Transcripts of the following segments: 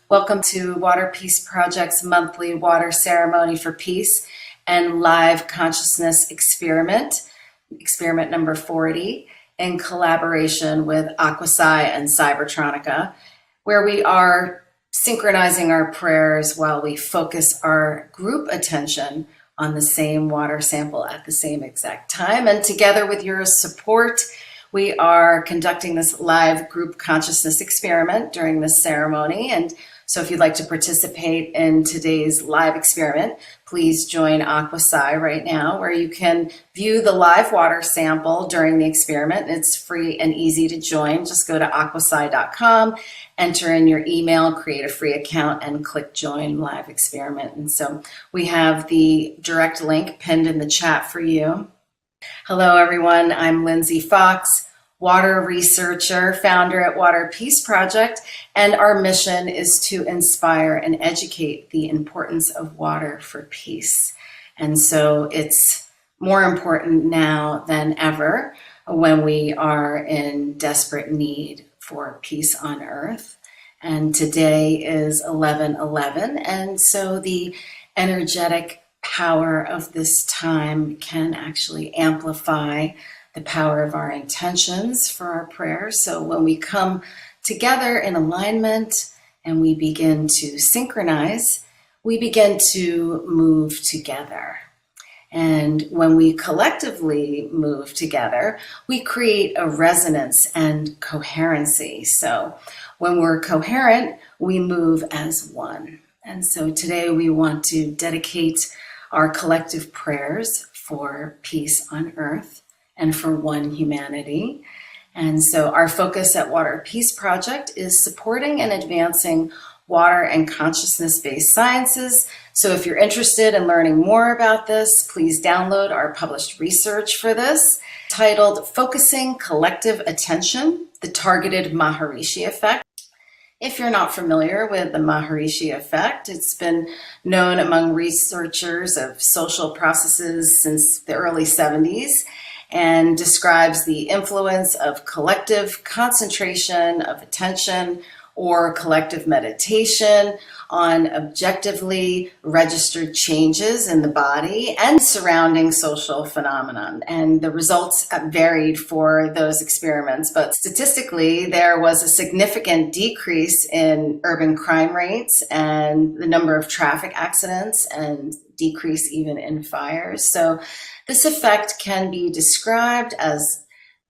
Welcome to Water Peace Project's monthly water ceremony for peace and live consciousness experiment number 40, in collaboration with Aquapsy and Cybertronica, where we are synchronizing our prayers while we focus our group attention on the same water sample at the same exact time. And together with your support, we are conducting this live group consciousness experiment during this ceremony. And so if you'd like to participate in today's live experiment, please join Aquapsy right now, where you can view the live water sample during the experiment. It's free and easy to join. Just go to aquapsy.com, enter in your email, create a free account, and click join live experiment. And so we have the direct link pinned in the chat for you. Hello, everyone. I'm Lindsay Fox, water researcher, founder at Water Peace Project, and our mission is to inspire and educate the importance of water for peace. And so it's more important now than ever when we are in desperate need for peace on earth. And today is 11/11, and so the energetic power of this time can actually amplify the power of our intentions for our prayers. So when we come together in alignment and we begin to synchronize, we begin to move together. And when we collectively move together, we create a resonance and coherency. So when we're coherent, we move as one. And so today we want to dedicate our collective prayers for peace on earth and for one humanity. And so our focus at Water Peace Project is supporting and advancing water and consciousness-based sciences. So if you're interested in learning more about this, please download our published research for this, titled Focusing Collective Attention, the Targeted Maharishi Effect. If you're not familiar with the Maharishi effect, it's been known among researchers of social processes since the early 70s and describes the influence of collective concentration of attention or collective meditation on objectively registered changes in the body and surrounding social phenomenon. And the results varied for those experiments, but statistically, there was a significant decrease in urban crime rates and the number of traffic accidents, and decrease even in fires. So this effect can be described as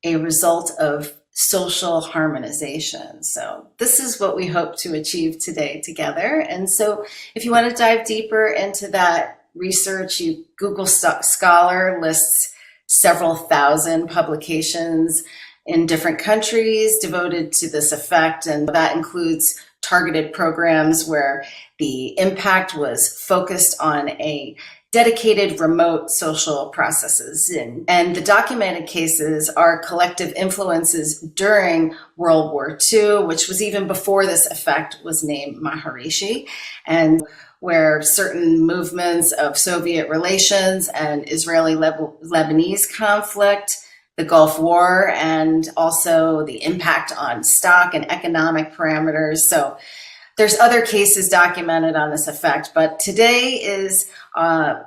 a result of social harmonization. So this is what we hope to achieve today together. And so if you want to dive deeper into that research, Google Scholar lists several thousand publications in different countries devoted to this effect. And that includes targeted programs where the impact was focused on a dedicated remote social processes. And the documented cases are collective influences during World War II, which was even before this effect was named Maharishi, and where certain movements of Soviet relations and Israeli-Lebanese conflict, the Gulf War, and also the impact on stock and economic parameters. So there's other cases documented on this effect, but today is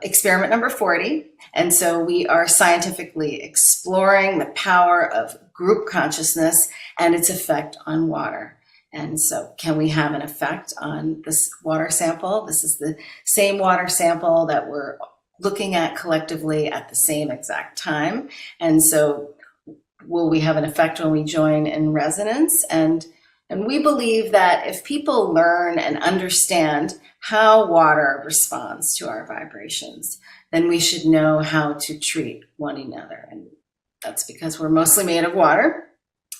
experiment number 40. And so we are scientifically exploring the power of group consciousness and its effect on water. And so can we have an effect on this water sample? This is the same water sample that we're looking at collectively at the same exact time. And so will we have an effect when we join in resonance? And we believe that if people learn and understand how water responds to our vibrations, then we should know how to treat one another. And that's because we're mostly made of water.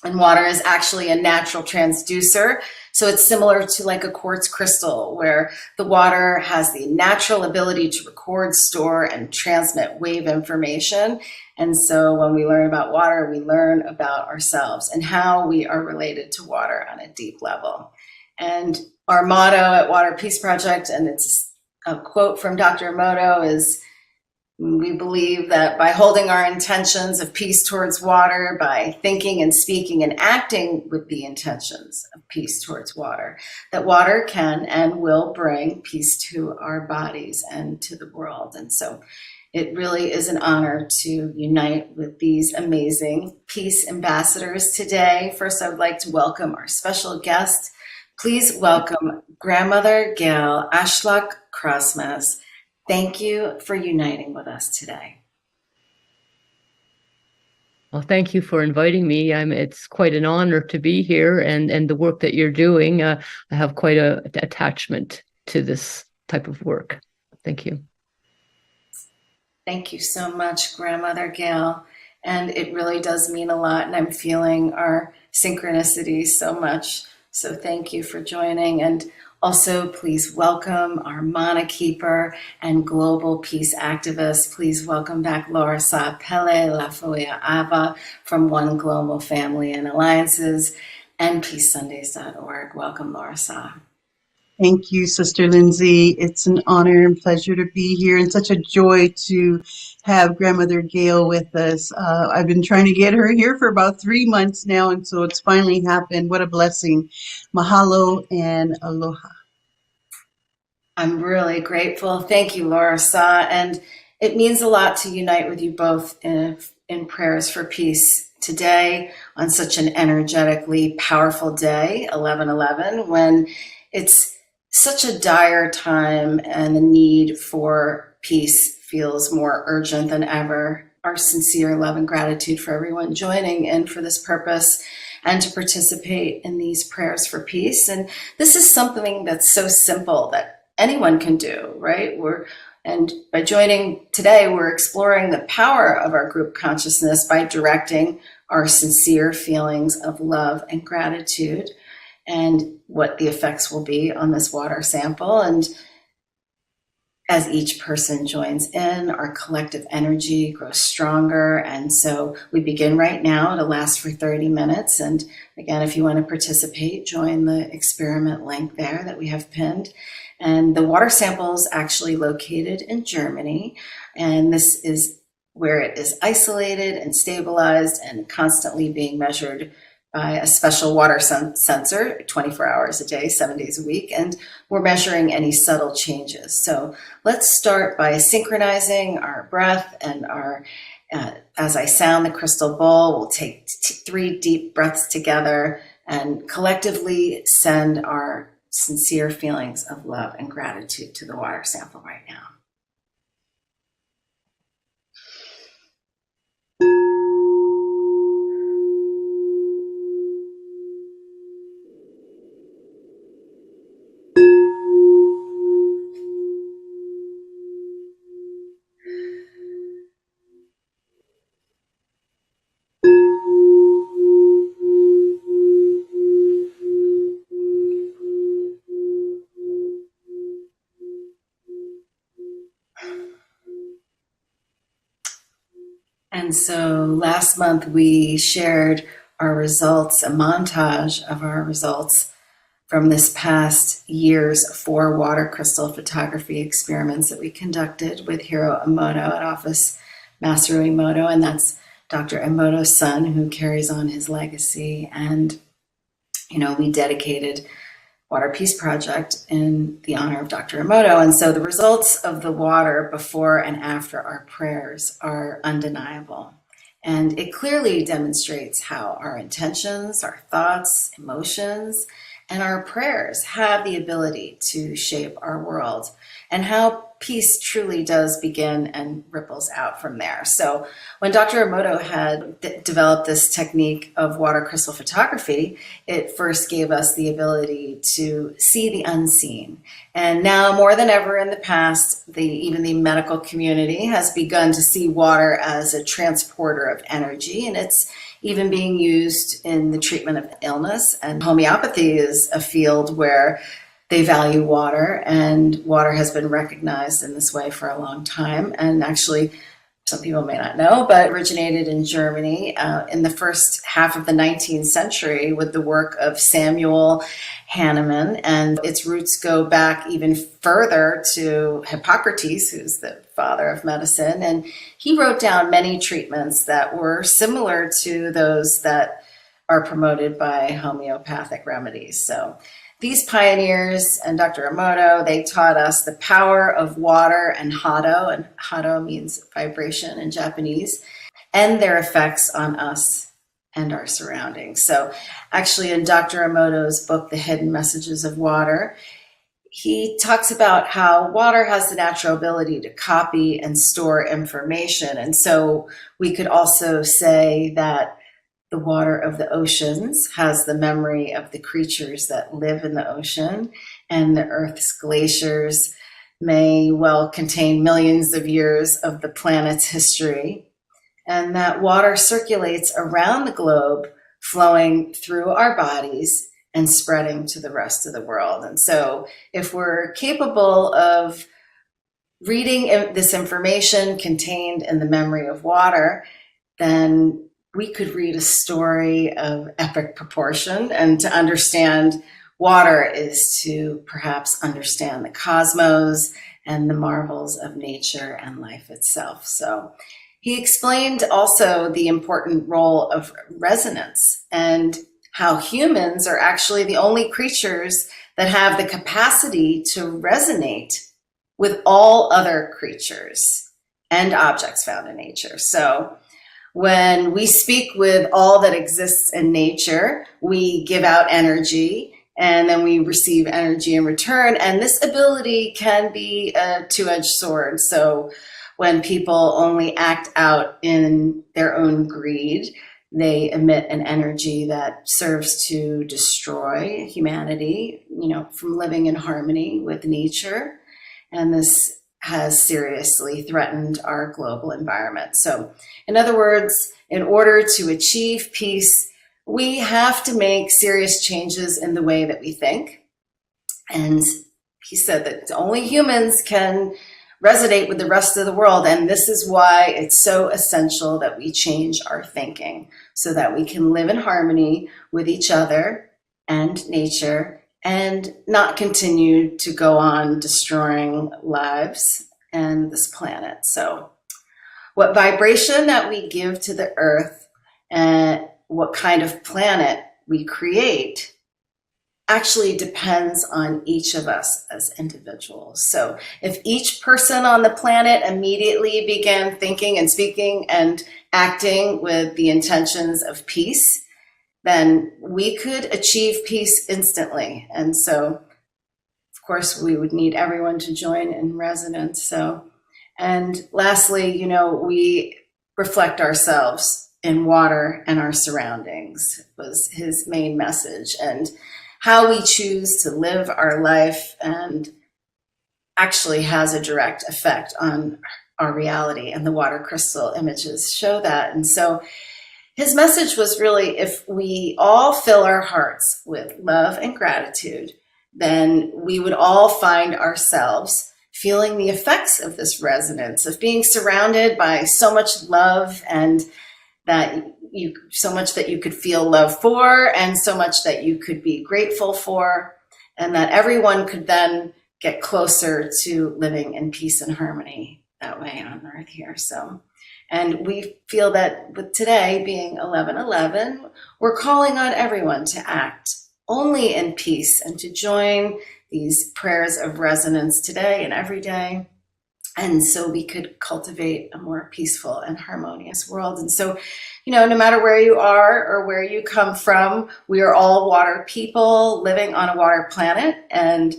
And water is actually a natural transducer. So it's similar to like a quartz crystal, where the water has the natural ability to record, store, and transmit wave information. And so when we learn about water, we learn about ourselves and how we are related to water on a deep level. And our motto at Water Peace Project, and it's a quote from Dr. Emoto, is we believe that by holding our intentions of peace towards water, by thinking and speaking and acting with the intentions of peace towards water, that water can and will bring peace to our bodies and to the world. And so it really is an honor to unite with these amazing peace ambassadors today. First, I would like to welcome our special guest. Please welcome Grandmother Gayle Allaq Crosmaz. Thank you for uniting with us today. Well, thank you for inviting me. It's quite an honor to be here, and the work that you're doing. I have quite an attachment to this type of work. Thank you. Thank you so much, Grandmother Gayle. And it really does mean a lot, and I'm feeling our synchronicity so much. So thank you for joining. And also, please welcome our Mana Keeper and global peace activist. Please welcome back LauraSa, Pele, LaFoia, Ava from One Global Family and Alliances and PeaceSundays.org. Welcome, LauraSa. Thank you, Sister Lindsay. It's an honor and pleasure to be here, and such a joy to have Grandmother Gayle with us. I've been trying to get her here for about 3 months now, and so it's finally happened. What a blessing. Mahalo and aloha. I'm really grateful. Thank you, LauraSa. And it means a lot to unite with you both in prayers for peace today on such an energetically powerful day, 11/11, when it's such a dire time and the need for peace feels more urgent than ever. Our sincere love and gratitude for everyone joining in for this purpose and to participate in these prayers for peace. And this is something that's so simple that anyone can do, right? And by joining today, we're exploring the power of our group consciousness by directing our sincere feelings of love and gratitude, and what the effects will be on this water sample. And as each person joins in, our collective energy grows stronger. And so we begin right now. It'll last for 30 minutes. And again, if you want to participate, join the experiment link there that we have pinned. And the water sample is actually located in Germany. And this is where it is isolated and stabilized and constantly being measured by a special water sensor 24 hours a day, 7 days a week, and we're measuring any subtle changes. So let's start by synchronizing our breath and as I sound the crystal bowl, we'll take 3 deep breaths together and collectively send our sincere feelings of love and gratitude to the water sample right now. And so last month we shared our results, a montage of our results from this past year's 4 water crystal photography experiments that we conducted with Hiro Emoto at Office Masaru Emoto, and that's Dr. Emoto's son who carries on his legacy. And, we dedicated Water Peace Project in the honor of Dr. Emoto. And so the results of the water before and after our prayers are undeniable. And it clearly demonstrates how our intentions, our thoughts, emotions, and our prayers have the ability to shape our world. and how peace truly does begin and ripples out from there. So when Dr. Emoto had developed this technique of water crystal photography, it first gave us the ability to see the unseen. And now more than ever in the past, even the medical community has begun to see water as a transporter of energy, and it's even being used in the treatment of illness. And homeopathy is a field where they value water, and water has been recognized in this way for a long time. And actually, some people may not know, but originated in Germany in the first half of the 19th century with the work of Samuel Hahnemann. And its roots go back even further to Hippocrates, who's the father of medicine. And he wrote down many treatments that were similar to those that are promoted by homeopathic remedies. So these pioneers and Dr. Emoto, they taught us the power of water and hado means vibration in Japanese, and their effects on us and our surroundings. So actually in Dr. Emoto's book, The Hidden Messages of Water, he talks about how water has the natural ability to copy and store information. And so we could also say that the water of the oceans has the memory of the creatures that live in the ocean, and the Earth's glaciers may well contain millions of years of the planet's history, and that water circulates around the globe, flowing through our bodies and spreading to the rest of the world. And so if we're capable of reading this information contained in the memory of water, then we could read a story of epic proportion. And to understand water is to perhaps understand the cosmos and the marvels of nature and life itself. So he explained also the important role of resonance and how humans are actually the only creatures that have the capacity to resonate with all other creatures and objects found in nature. So when we speak with all that exists in nature, we give out energy, and then we receive energy in return. And this ability can be a two-edged sword. So when people only act out in their own greed, they emit an energy that serves to destroy humanity, from living in harmony with nature. And this has seriously threatened our global environment. So in other words, in order to achieve peace, we have to make serious changes in the way that we think. And he said that only humans can resonate with the rest of the world. And this is why it's so essential that we change our thinking so that we can live in harmony with each other and nature, and not continue to go on destroying lives and this planet. So what vibration that we give to the earth and what kind of planet we create actually depends on each of us as individuals. So if each person on the planet immediately began thinking and speaking and acting with the intentions of peace, then we could achieve peace instantly. And so, of course, we would need everyone to join in resonance. So, and lastly, we reflect ourselves in water and our surroundings was his main message. And how we choose to live our life and actually has a direct effect on our reality. And the water crystal images show that. And so his message was really, if we all fill our hearts with love and gratitude, then we would all find ourselves feeling the effects of this resonance, of being surrounded by so much love, and so much that you could feel love for, and so much that you could be grateful for, and that everyone could then get closer to living in peace and harmony that way on earth here. So, and we feel that with today being 11/11, we're calling on everyone to act only in peace and to join these prayers of resonance today and every day. And so we could cultivate a more peaceful and harmonious world. And so, no matter where you are or where you come from, we are all water people living on a water planet. And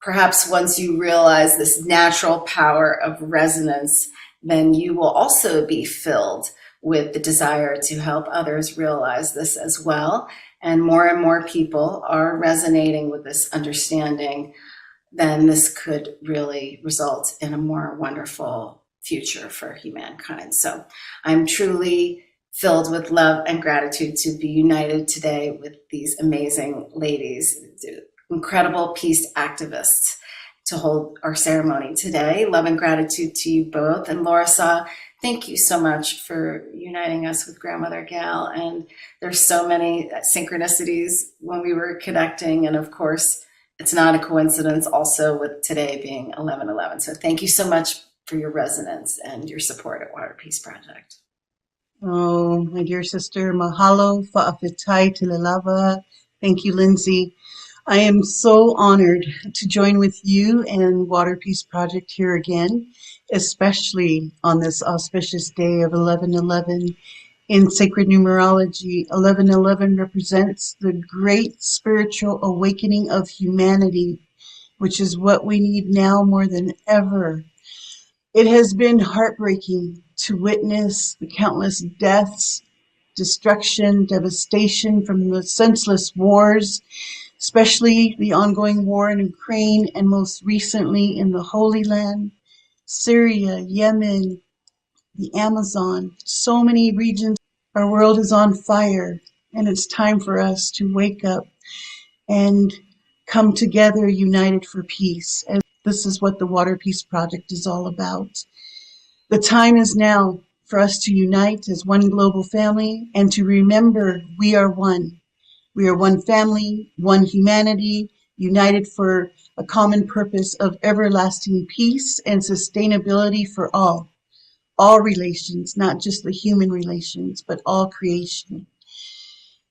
perhaps once you realize this natural power of resonance, then you will also be filled with the desire to help others realize this as well. And more people are resonating with this understanding, then this could really result in a more wonderful future for humankind. So I'm truly filled with love and gratitude to be united today with these amazing ladies, incredible peace activists, to hold our ceremony today. Love and gratitude to you both. And LauraSa, thank you so much for uniting us with Grandmother Gayle. And there's so many synchronicities when we were connecting. And of course, it's not a coincidence also with today being 11/11. So thank you so much for your resonance and your support at Water Peace Project. Oh, my dear sister, mahalo fa'afitai tilalava. Thank you, Lindsay. I am so honored to join with you and Water Peace Project here again, especially on this auspicious day of 11/11. In sacred numerology, 11/11 represents the great spiritual awakening of humanity, which is what we need now more than ever. It has been heartbreaking to witness the countless deaths, destruction, devastation from the senseless wars, especially the ongoing war in Ukraine and most recently in the Holy Land, Syria, Yemen, the Amazon, so many regions. Our world is on fire, and it's time for us to wake up and come together united for peace. And this is what the Water Peace Project is all about. The time is now for us to unite as one global family and to remember we are one. We are one family, one humanity, united for a common purpose of everlasting peace and sustainability for all relations, not just the human relations, but all creation.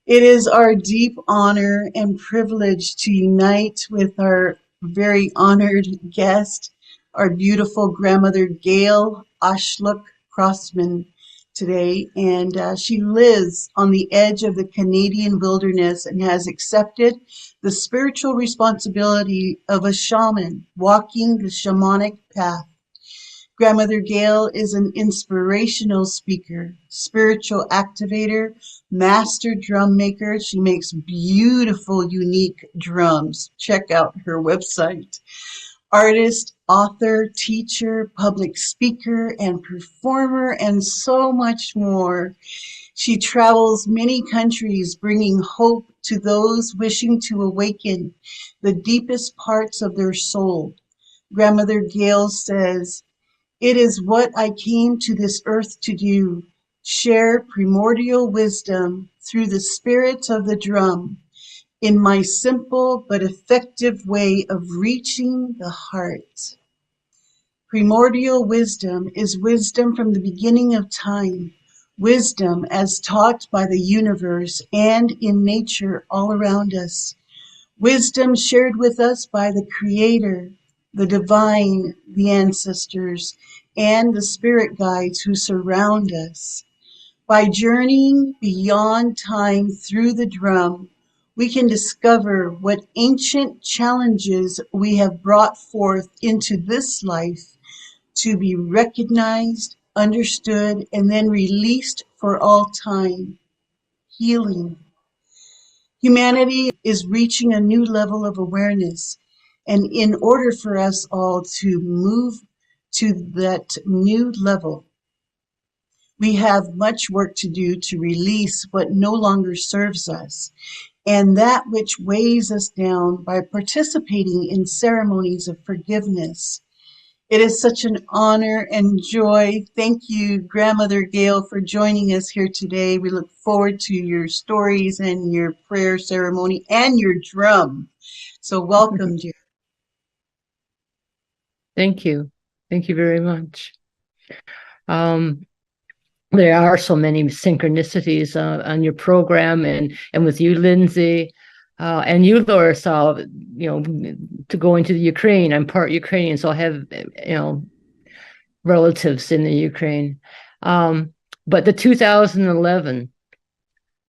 It is our deep honor and privilege to unite with our very honored guest, our beautiful grandmother Gayle Crosman today. And she lives on the edge of the Canadian wilderness and has accepted the spiritual responsibility of a shaman walking the shamanic path. Grandmother Gayle is an inspirational speaker, spiritual activator, master drum maker. She makes beautiful, unique drums. Check out her website. Artist, author, teacher, public speaker, and performer, and so much more. She travels many countries, bringing hope to those wishing to awaken the deepest parts of their soul. Grandmother Gayle says, "It is what I came to this earth to do, share primordial wisdom through the spirit of the drum, in my simple but effective way of reaching the heart." Primordial wisdom is wisdom from the beginning of time, wisdom as taught by the universe and in nature all around us, wisdom shared with us by the Creator, the divine, the ancestors, and the spirit guides who surround us. By journeying beyond time through the drum, we can discover what ancient challenges we have brought forth into this life to be recognized, understood, and then released for all time. Healing. Humanity is reaching a new level of awareness, and in order for us all to move to that new level, we have much work to do to release what no longer serves us and that which weighs us down by participating in ceremonies of forgiveness. It is such an honor and joy. Thank you, Grandmother Gayle, for joining us here today. We look forward to your stories and your prayer ceremony and your drum. So welcome, dear. Thank you. Thank you very much. There are so many synchronicities on your program and with you, Lindsay, and you, LauraSa, to go into the Ukraine. I'm part Ukrainian, so I have, relatives in the Ukraine. But the 2011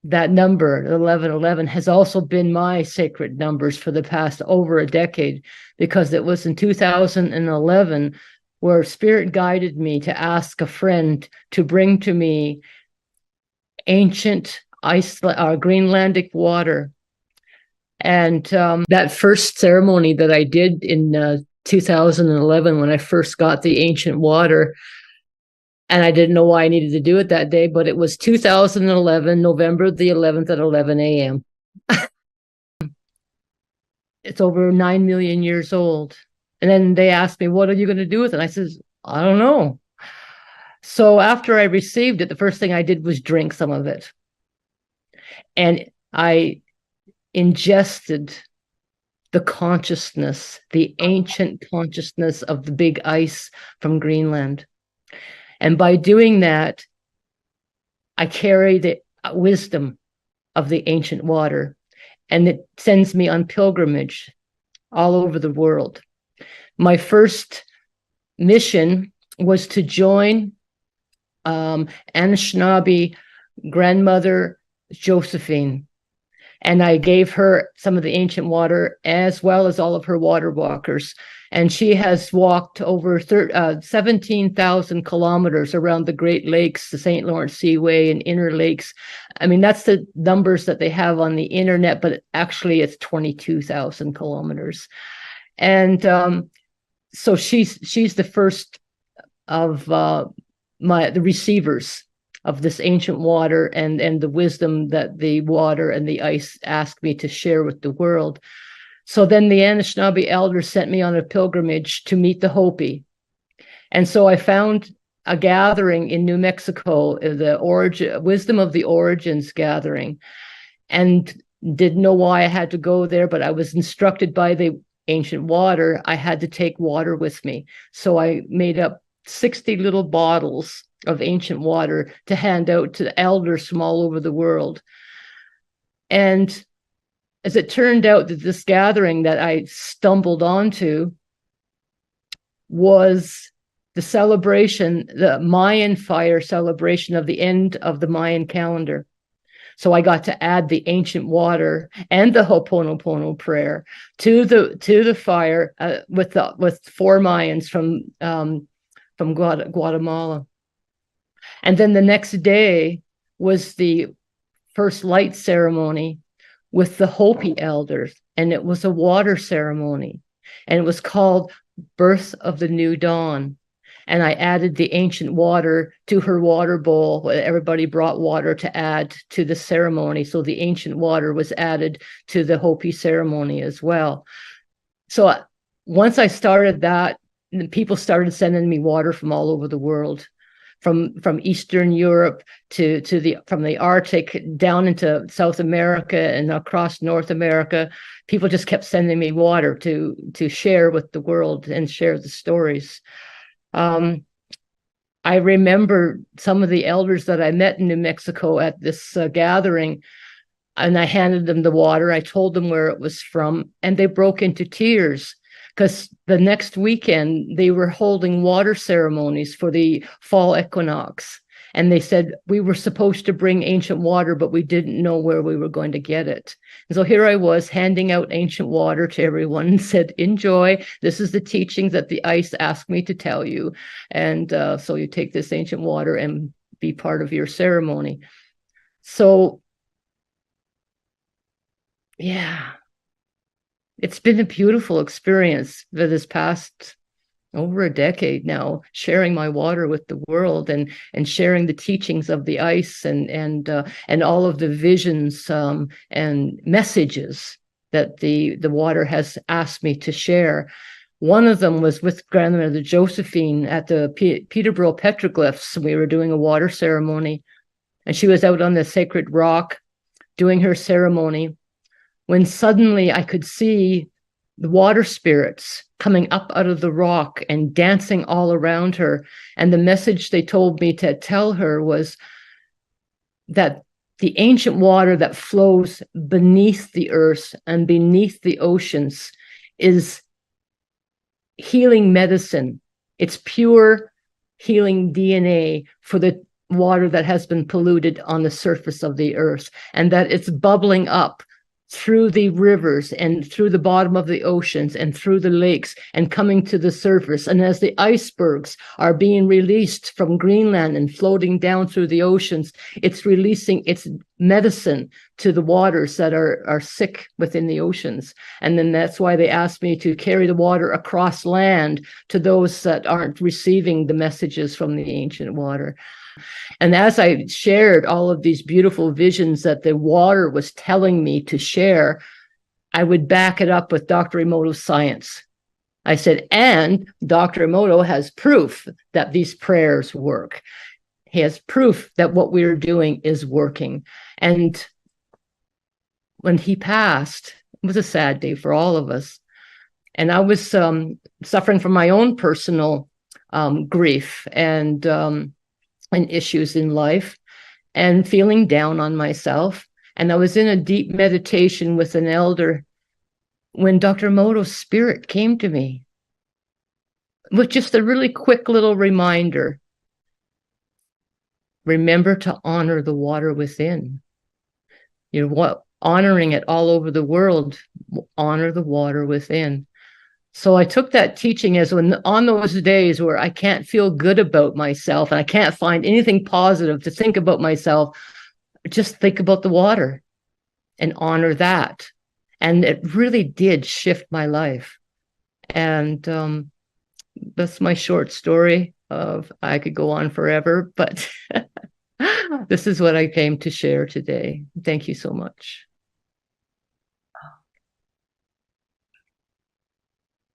that number, 1111, has also been my sacred numbers for the past over a decade, because it was in 2011 where Spirit guided me to ask a friend to bring to me ancient Greenlandic water. And that first ceremony that I did in 2011, when I first got the ancient water, and I didn't know why I needed to do it that day, but it was 2011, November the 11th at 11 a.m. It's over 9 million years old. And then they asked me, what are you going to do with it? And I said, I don't know. So after I received it, the first thing I did was drink some of it. And I ingested the consciousness, the ancient consciousness of the big ice from Greenland. And by doing that, I carry the wisdom of the ancient water, and it sends me on pilgrimage all over the world. My first mission was to join Anishinaabe grandmother Josephine, and I gave her some of the ancient water as well as all of her water walkers. And she has walked over 17,000 kilometers around the Great Lakes, the St. Lawrence Seaway, and Inner Lakes. I mean, that's the numbers that they have on the internet, but actually it's 22,000 kilometers. And so she's the first of the receivers of this ancient water and the wisdom that the water and the ice asked me to share with the world. So then the Anishinaabe elders sent me on a pilgrimage to meet the Hopi. And so I found a gathering in New Mexico, the Wisdom of the Origins gathering, and didn't know why I had to go there, but I was instructed by the ancient water, I had to take water with me. So I made up 60 little bottles of ancient water to hand out to the elders from all over the world. And as it turned out, that this gathering that I stumbled onto was the celebration, the Mayan fire celebration of the end of the Mayan calendar. So I got to add the ancient water and the Ho'oponopono prayer to the fire with 4 Mayans from Guatemala. And then the next day was the first light ceremony with the Hopi elders, and it was a water ceremony, and it was called Birth of the New Dawn. And I added the ancient water to her water bowl. Everybody brought water to add to the ceremony. So the ancient water was added to the Hopi ceremony as well. So once I started that, people started sending me water from all over the world, from Eastern Europe from the Arctic down into South America and across North America. People just kept sending me water to share with the world and share the stories. I remember some of the elders that I met in New Mexico at this gathering, and I handed them the water. I told them where it was from, and they broke into tears, because the next weekend they were holding water ceremonies for the fall equinox. And they said, we were supposed to bring ancient water, but we didn't know where we were going to get it. And so here I was handing out ancient water to everyone and said, enjoy. This is the teachings that the ice asked me to tell you. And so you take this ancient water and be part of your ceremony. So, yeah. It's been a beautiful experience for this past over a decade now, sharing my water with the world and sharing the teachings of the ice and all of the visions and messages that the water has asked me to share. One of them was with Grandmother Josephine at the Peterborough petroglyphs. We were doing a water ceremony, and she was out on the sacred rock doing her ceremony, when suddenly I could see the water spirits coming up out of the rock and dancing all around her. And the message they told me to tell her was that the ancient water that flows beneath the earth and beneath the oceans is healing medicine. It's pure healing DNA for the water that has been polluted on the surface of the earth, and that it's bubbling up through the rivers and through the bottom of the oceans and through the lakes and coming to the surface. And as the icebergs are being released from Greenland and floating down through the oceans, it's releasing its medicine to the waters that are sick within the oceans. And then that's why they asked me to carry the water across land to those that aren't receiving the messages from the ancient water. And as I shared all of these beautiful visions that the water was telling me to share, I would back it up with Dr. Emoto's science. I said, and Dr. Emoto has proof that these prayers work. He has proof that what we're doing is working. And when he passed, it was a sad day for all of us. And I was suffering from my own personal grief and issues in life and feeling down on myself. And I was in a deep meditation with an elder when Dr. Emoto's spirit came to me with just a really quick little reminder. Remember to honor the water within. You know what? Honoring it all over the world, honor the water within. So I took that teaching as when on those days where I can't feel good about myself and I can't find anything positive to think about myself, just think about the water and honor that. And it really did shift my life. And that's my short story of, I could go on forever, but this is what I came to share today. Thank you so much.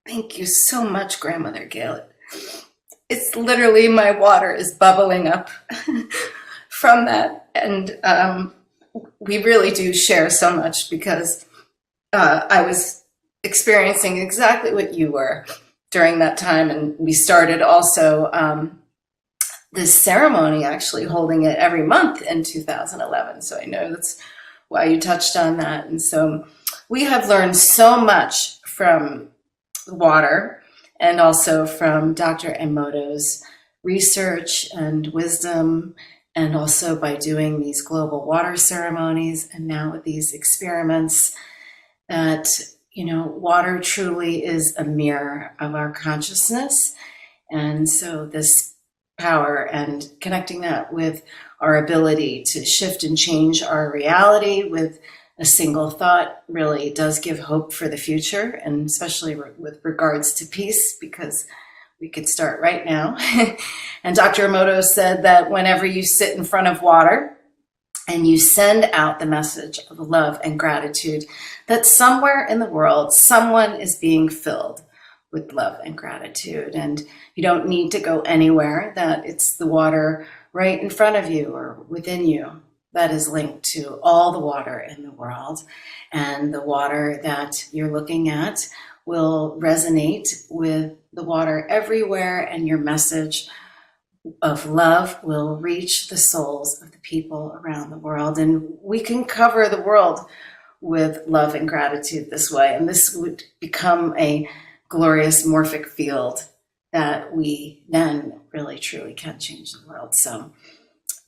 Thank you so much, Grandmother Gayle. It's literally my water is bubbling up from that. And we really do share so much because I was experiencing exactly what you were during that time. And we started also this ceremony, actually holding it every month in 2011. So I know that's why you touched on that. And so we have learned so much from water and also from Dr. Emoto's research and wisdom, and also by doing these global water ceremonies and now with these experiments, that, you know, water truly is a mirror of our consciousness. And so this power and connecting that with our ability to shift and change our reality with a single thought really does give hope for the future, and especially with regards to peace, because we could start right now. And Dr. Emoto said that whenever you sit in front of water and you send out the message of love and gratitude, that somewhere in the world, someone is being filled with love and gratitude. And you don't need to go anywhere, that it's the water right in front of you or within you that is linked to all the water in the world. And the water that you're looking at will resonate with the water everywhere, and your message of love will reach the souls of the people around the world. And we can cover the world with love and gratitude this way. And this would become a glorious morphic field that we then really truly can change the world. So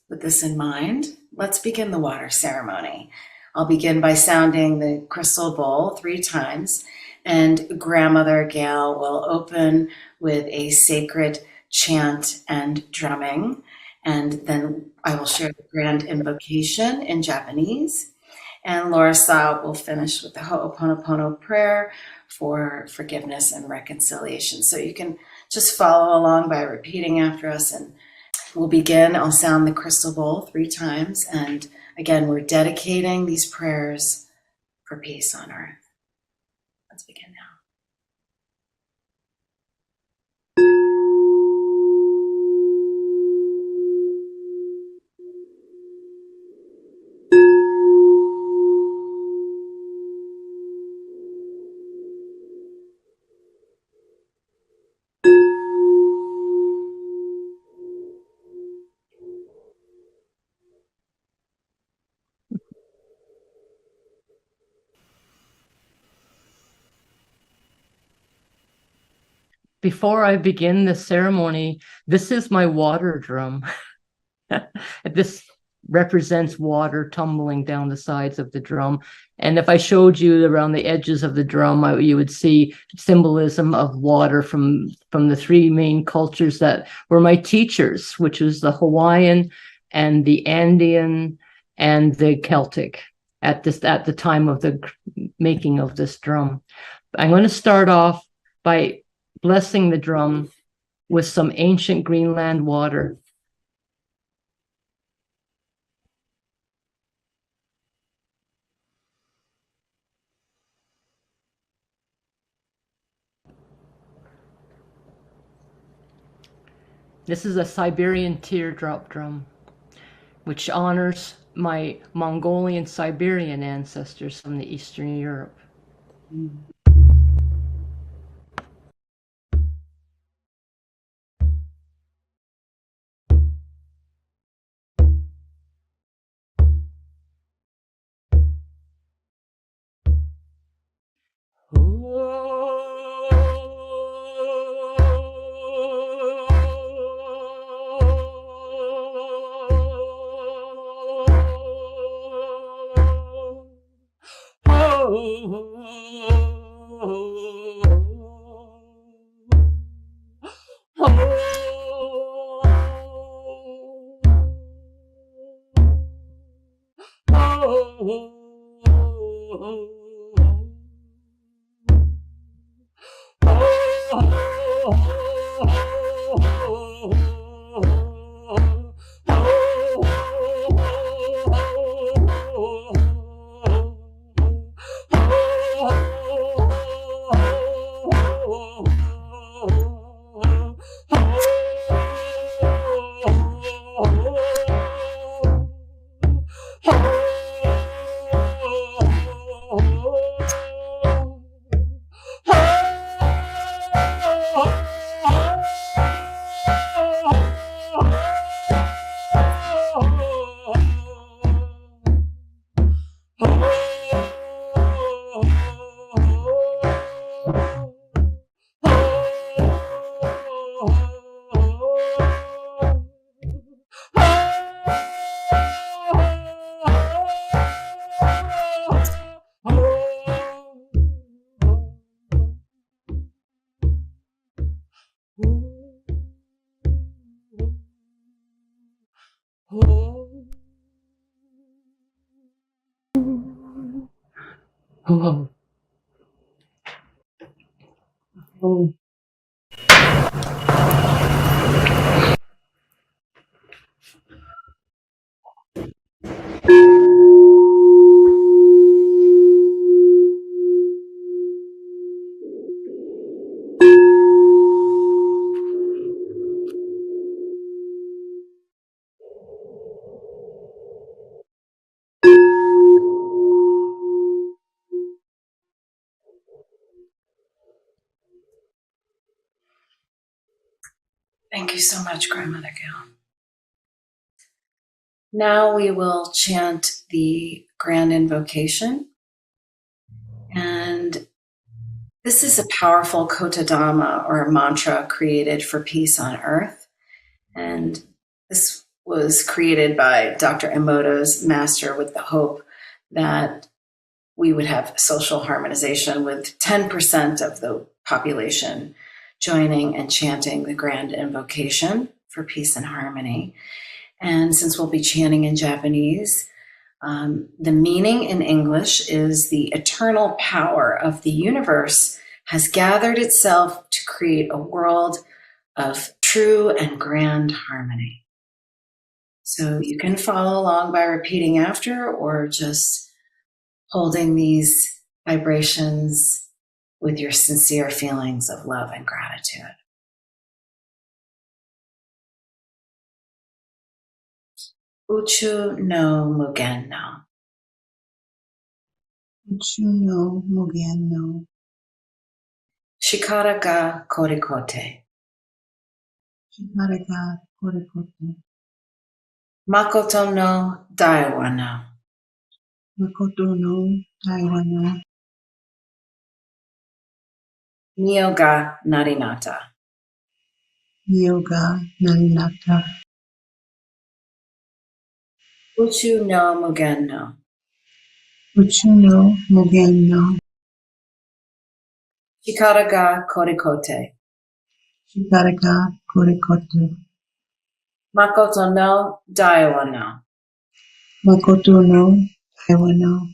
with this in mind, let's begin the water ceremony. I'll begin by sounding the crystal bowl 3 times, and Grandmother Gayle will open with a sacred chant and drumming, and then I will share the grand invocation in Japanese, and LauraSa will finish with the Ho'oponopono prayer for forgiveness and reconciliation. So you can just follow along by repeating after us, and we'll begin. I'll sound the crystal bowl 3 times. And again, we're dedicating these prayers for peace on earth. Let's begin now. Before I begin the ceremony, this is my water drum. This represents water tumbling down the sides of the drum. And if I showed you around the edges of the drum, you would see symbolism of water from the three main cultures that were my teachers, which was the Hawaiian and the Andean and the Celtic at the time of the making of this drum. I'm going to start off by blessing the drum with some ancient Greenland water. This is a Siberian teardrop drum, which honors my Mongolian Siberian ancestors from the Eastern Europe. Oh. Oh. Thank you so much, Grandmother Gayle. Now we will chant the grand invocation. And this is a powerful kotodama, or a mantra created for peace on earth. And this was created by Dr. Emoto's master with the hope that we would have social harmonization with 10% of the population joining and chanting the grand invocation for peace and harmony. And since we'll be chanting in Japanese, the meaning in English is the eternal power of the universe has gathered itself to create a world of true and grand harmony. So you can follow along by repeating after, or just holding these vibrations with your sincere feelings of love and gratitude. Uchu no Mugen no. Uchu no Mugen no. Shikara ga korikote. Shikara ga korikote. Makoto no daiwa no. Makoto no daiwa no. Mio ga narinata. Mio ga narinata. Uchu no mugen no. Uchu no Mugen no. Shikara ga korikote. Shikaraga Korikoto. Makoto no daiwa no. Makoto no Taiwa no.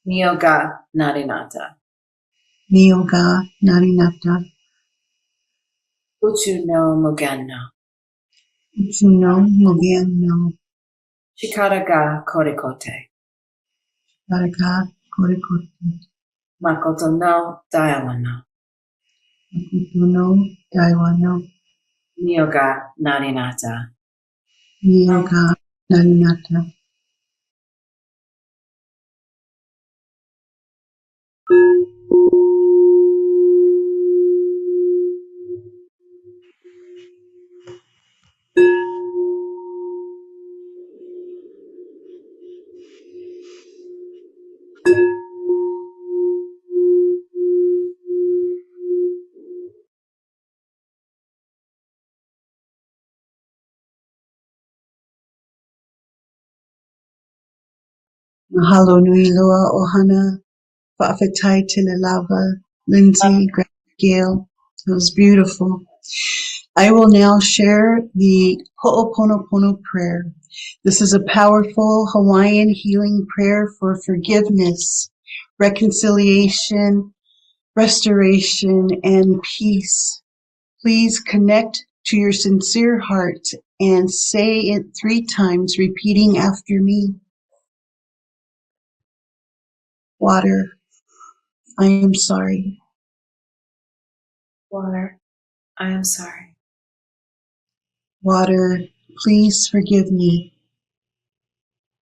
Mio ga narinata. Nyoga Narinata. Uchu no mugen no. Uchu no Mugen no. Shikara ga korikote. Shikaraga Korikoto. Makoto no daiwa no. Makoto no Taiwa no. Mio ga narinata. Nyoga Narinata. Mahalo nui loa ohana, whaafatai te le lava, Lindsay, Gayle. It was beautiful. I will now share the Ho'oponopono prayer. This is a powerful Hawaiian healing prayer for forgiveness, reconciliation, restoration, and peace. Please connect to your sincere heart and say it 3 times, repeating after me. Water, I am sorry. Water, I am sorry. Water, please forgive me.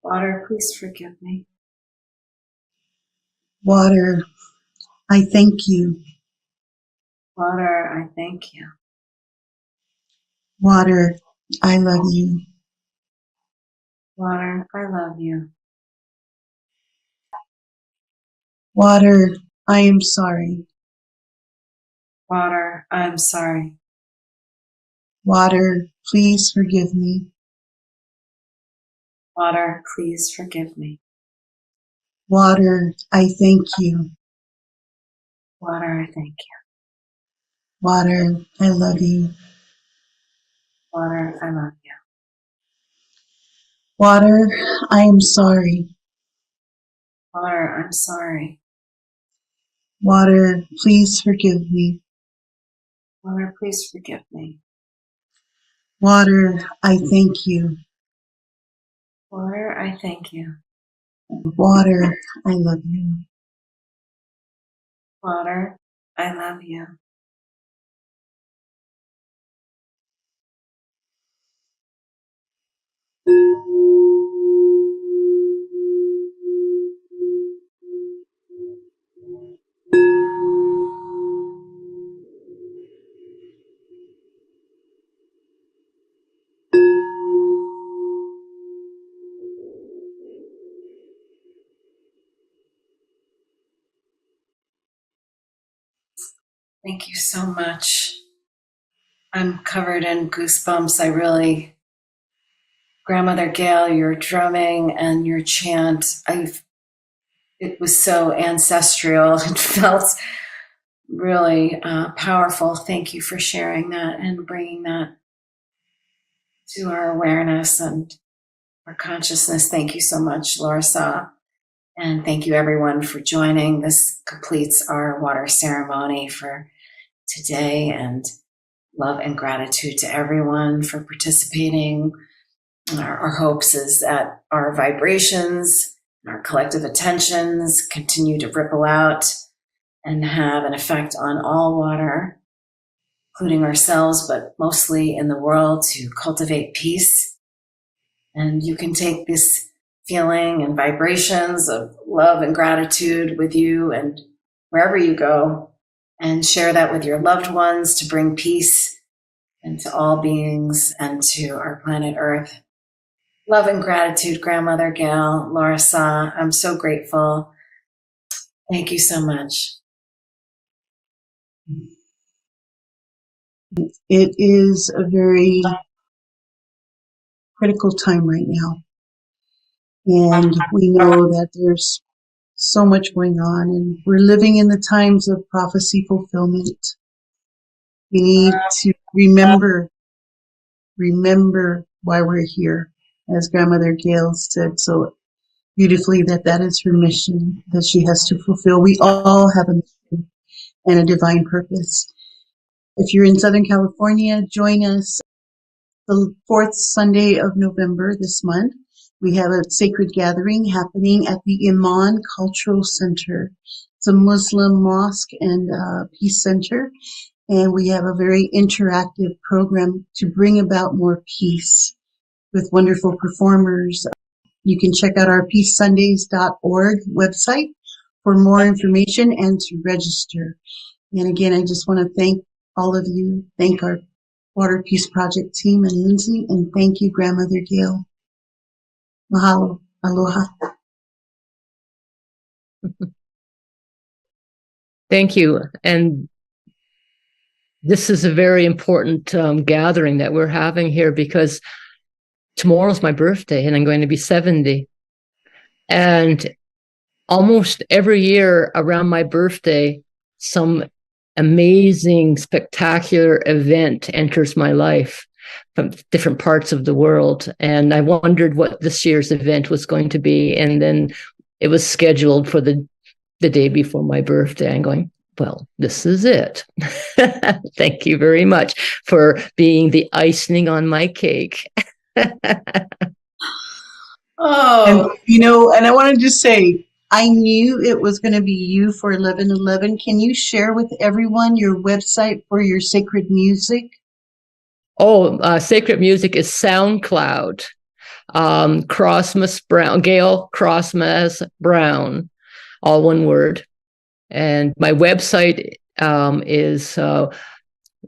Water, please forgive me. Water, I thank you. Water, I thank you. Water, I love you. Water, I love you. Water, I am sorry. Water, I am sorry. Water, please forgive me. Water, please forgive me. Water, I thank you. Water, I thank you. Water, I love you. Water, I love you. Water, I am sorry. Water, I'm sorry. Water, please forgive me. Water, please forgive me. Water, I thank you. Water, I thank you. Water, I love you. Water, I love you. Thank you so much. I'm covered in goosebumps. Grandmother Gayle, your drumming and your chant, it was so ancestral. It felt really powerful. Thank you for sharing that and bringing that to our awareness and our consciousness. Thank you so much, LauraSa. And thank you everyone for joining. This completes our water ceremony for today, and love and gratitude to everyone for participating. Our hopes is that our vibrations, our collective attentions continue to ripple out and have an effect on all water, including ourselves, but mostly in the world, to cultivate peace. And you can take this feeling and vibrations of love and gratitude with you and wherever you go, and share that with your loved ones to bring peace into all beings and to our planet Earth. Love and gratitude, Grandmother Gayle, LauraSa. I'm so grateful. Thank you so much. It is a very critical time right now. And we know that there's so much going on, and we're living in the times of prophecy fulfillment. We need to remember why we're here, as Grandmother Gayle said so beautifully, that is her mission that she has to fulfill. We all have a mission and a divine purpose. If you're in Southern California, join us the fourth Sunday of November this month. We have a sacred gathering happening at the Iman Cultural Center. It's a Muslim mosque and peace center. And we have a very interactive program to bring about more peace with wonderful performers. You can check out our peacesundays.org website for more information and to register. And again, I just want to thank all of you, thank our Water Peace Project team and Lindsay, and thank you, Grandmother Gayle. Mahalo. Aloha. Thank you. And this is a very important gathering that we're having here, because tomorrow's my birthday and I'm going to be 70. And almost every year around my birthday, some amazing, spectacular event enters my life from different parts of the world. And I wondered what this year's event was going to be. And then it was scheduled for the day before my birthday. I'm going, well, this is it. Thank you very much for being the icing on my cake. And, and I want to just say, I knew it was going to be you for 11/11. Can you share with everyone your website for your sacred music? Oh, sacred music is SoundCloud. Crosmaz Brown, Gayle Crosmaz Brown, all one word. And my website is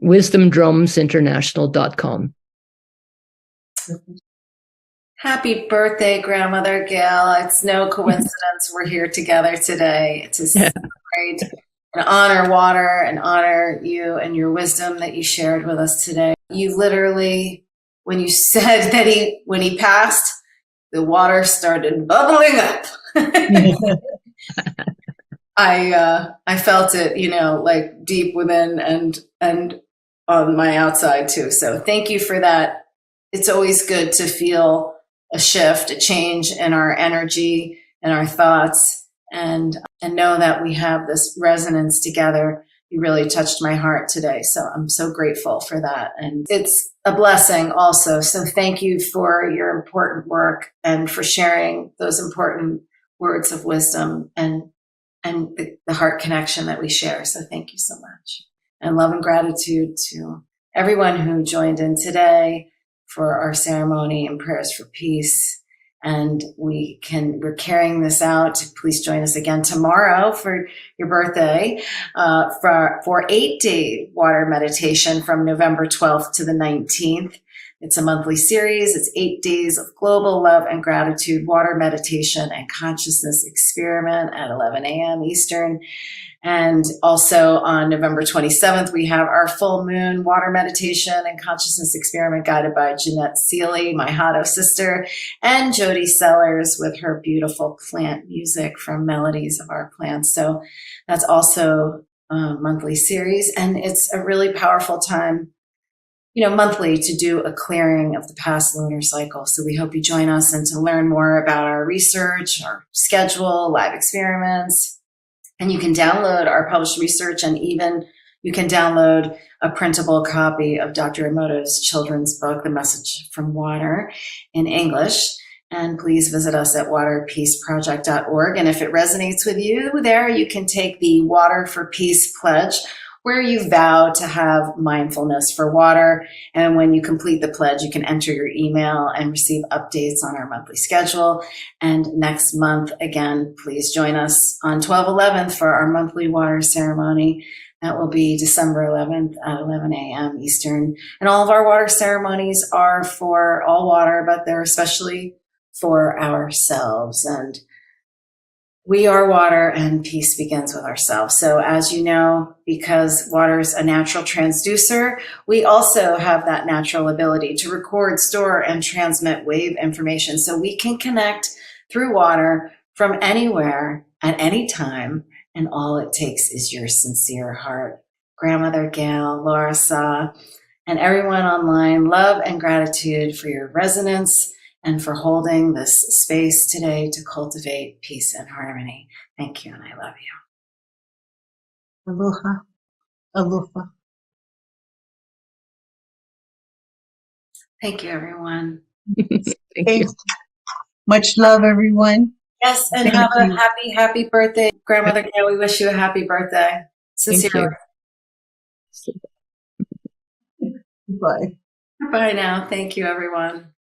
wisdomdrumsinternational.com. Happy birthday, Grandmother Gayle. It's no coincidence we're here together today to celebrate and honor water and honor you and your wisdom that you shared with us today. You literally, when you said that when he passed, the water started bubbling up. I felt it, like deep within and on my outside too. So thank you for that. It's always good to feel a shift, a change in our energy and our thoughts, and know that we have this resonance together. You really touched my heart today. So I'm so grateful for that. And it's a blessing also. So thank you for your important work and for sharing those important words of wisdom and the heart connection that we share. So thank you so much. And love and gratitude to everyone who joined in today for our ceremony and prayers for peace. And we're carrying this out. Please join us again tomorrow for your birthday, for 8-day water meditation from November 12th to the 19th. It's a monthly series. It's 8 days of global love and gratitude, water meditation and consciousness experiment at 11 a.m. Eastern. And also on November 27th, we have our full moon water meditation and consciousness experiment guided by Jeanette Seeley, my Hado sister, and Jody Sellers with her beautiful plant music from Melodies of Our Plants. So that's also a monthly series. And it's a really powerful time, monthly, to do a clearing of the past lunar cycle. So we hope you join us and to learn more about our research, our schedule, live experiments. And you can download our published research, and even you can download a printable copy of Dr. Emoto's children's book, The Message from Water, in English. And please visit us at waterpeaceproject.org. And if it resonates with you there, you can take the Water for Peace pledge, where you vow to have mindfulness for water. And when you complete the pledge, you can enter your email and receive updates on our monthly schedule. And next month, again, please join us on 12/11 for our monthly water ceremony. That will be December 11th at 11 a.m. Eastern. And all of our water ceremonies are for all water, but they're especially for ourselves. And we are water, and peace begins with ourselves. So as you know, because water is a natural transducer, we also have that natural ability to record, store, and transmit wave information. So we can connect through water from anywhere at any time, and all it takes is your sincere heart. Grandmother Gayle, LauraSa, and everyone online, love and gratitude for your resonance and for holding this space today to cultivate peace and harmony. Thank you, and I love you. Aloha. Aloha. Thank you, everyone. Thank you. Thanks. Much love, everyone. Yes, and Thank have a you. happy birthday, Grandmother Gayle. We wish you a happy birthday. Thank Sincerely. you. Bye. Bye now. Thank you, everyone.